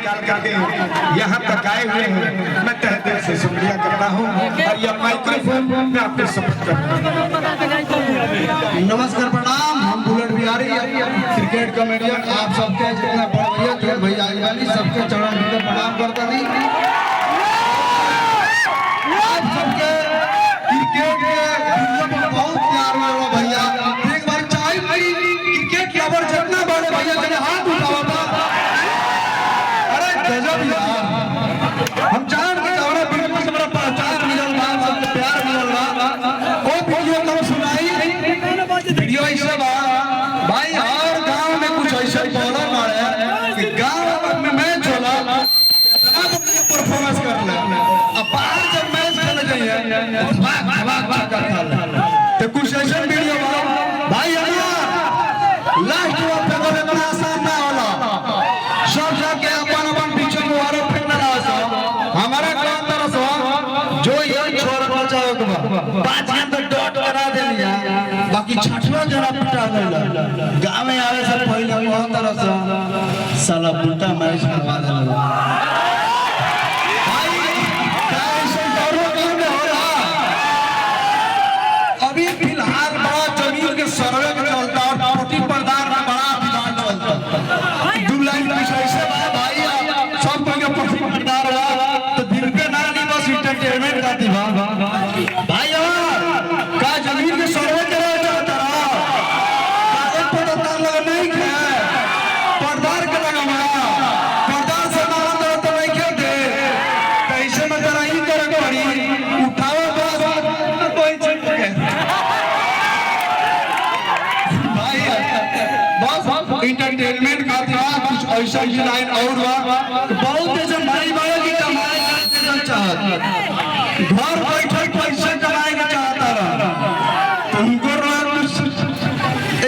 निकाल करके यहाँ तक आए हुए हैं, मैं तहे दिल से शुक्रिया करता हूँ और यह माइक्रोफोन में आपको समर्पित करता हूँ। नमस्कार, प्रणाम। हम बुलेट बिहारी क्रिकेट कमेडियन आप सबके जितना बड़ भैया भैया वाली सबके चरण में प्रणाम करता नहीं। आप सबके क्रिकेट के बहुत प्यार वाला भैया, एक बार चाहे क्रिकेट लवर जितना बड़े भैया के हाथ उठावा। अरे गजब यार, हम जान के हमारा बिल्कुल से बड़ा पहचान मिलल बा, सबके प्यार मिलल बा। ओ वीडियो कब सुनाई वीडियो ऐसा बा भाई, हर गांव में कुछ ऐसा बॉलर मारे कि गांव में मैच होला इतना बढ़िया परफॉर्मेंस कर ले, अब बाहर जब मैच खेले जाइए भाग कर तो कुछ ऐसा वीडियो बा भाई। हमारा लास्ट में फेंको इतना आसान ना होला, सब जाके अपन अपन पीछे मुहारे फेंकना रहा। हमारा काम तरह से जो ये छोड़ बचा हो के पांच अंदर डॉट करा दे लिया, बाकी छठवा जरा पिटा देला। गांव में आवे से पहले बहुत तरह से साला उल्टा मैच करवा देला। भाई कैसे करो काम हो रहा अभी फिलहाल बड़ा जमीन के सर्वे में चलता और पोटी प्रधान में बड़ा अभियान चलता। दो लाइन कुछ ऐसे भाई सब के पोटी प्रधान रहा तो दिल पे ना नहीं बस एंटरटेनमेंट का दिवा भाई। का जमीन के सर्वे करा चाहता रहा कागज पर तार लगा नहीं है, पर्दार के लगा मारा पर्दार से मारा तो नहीं खेलते कैसे में जरा ही करे पड़ी उठाओ बस कोई चीज के भाई बस एंटरटेनमेंट का दिवा। कुछ ऐसा ही लाइन और बहुत ऐसे भाई भाई की कमाई करते चाहत घर बैठे पैसे कमाए के चाहता रहा तुमको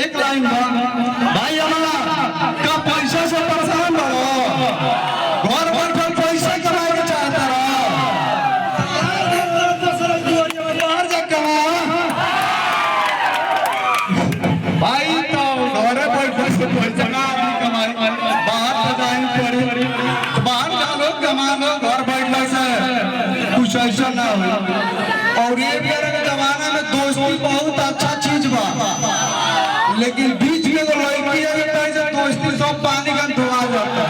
एक लाइन भाई हमारा का पैसा से परेशान हो घर बैठे पैसे कमाए के चाहता रहा बाहर जा कमा भाई तो घर बैठे से पैसा ना कमाए बाहर तो जाए पड़े तो बाहर जाओ कमा लो, घर बैठने से कुछ ऐसा ना हो। और ये जमाना में दोस्ती बहुत अच्छा चीज बा, लेकिन बीच में तो लड़की है दोस्ती सब पानी का धुआ जाता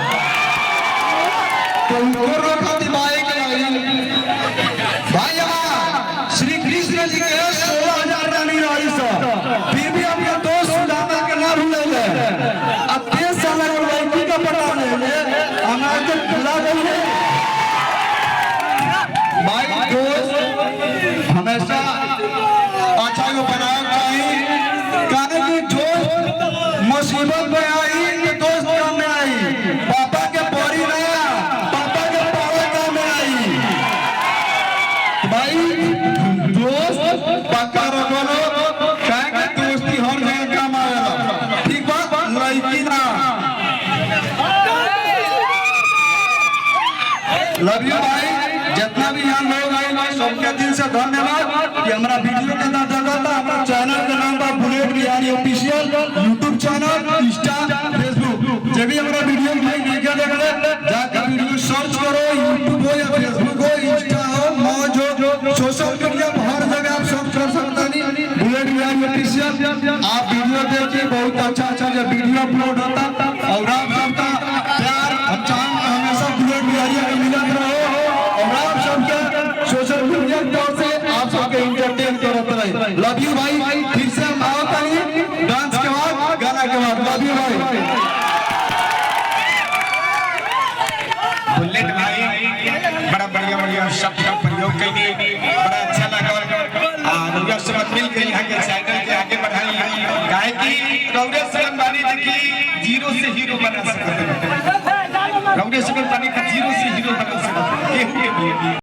तो उनको रोका दिवाई के भाई। श्री कृष्ण जी के 16,000 रानी रही फिर भी अपने दोस्त सुदामा के ना भूले। अब 30 साल की लड़की का पता नहीं हमारे तो भुला गई भाई। दोस्त हमेशा अच्छा को बनाना चाहिए, कारण कि जो मुसीबत में आई तो दोस्त काम में आई, पापा के पौड़ी नया पापा के पावर काम में आई भाई। दोस्त पक्का रखो क्या दोस्ती हर जगह काम आएगा, ठीक बा लड़की ना। लव यू भाई, जितना भी यहाँ लोग आए सबके दिल से धन्यवाद कि हमारा वीडियो के अंदर जगह था। हमारा चैनल का नाम था bullet Bihari official, YouTube channel, Insta, Facebook. जब भी हमारा वीडियो देखे जाकर वीडियो सर्च करो, यूट्यूब हो या फेसबुक हो, इंस्टा हो, मौज हो, सोशल मीडिया हर जगह आप सर्च कर सकते हैं बुलेट बिहारी ऑफिशियल। आप वीडियो देखिए, बहुत अच्छा अच्छा जब वीडियो अपलोड होता और आप सबका प्यार अच्छा हमेशा बुलेट बिहारी का मिलत रहो और आप सबके सोशल मीडिया तौर से आप सबके एंटरटेन करते रहे। लव यू भाई, फिर से हम आवत आइए डांस के बाद गाना के बाद। लव यू भाई। बुलेट भाई बड़ा बढ़िया शब्द का प्रयोग करिए, बड़ा अच्छा लगा और यह सब मिल गई यहाँ के चैनल के आगे बढ़ाई काहे कि रौरे से बानी देखी जीरो से हीरो बना सकते हैं, रौरे से बानी का जीरो से हीरो बना सकते हैं।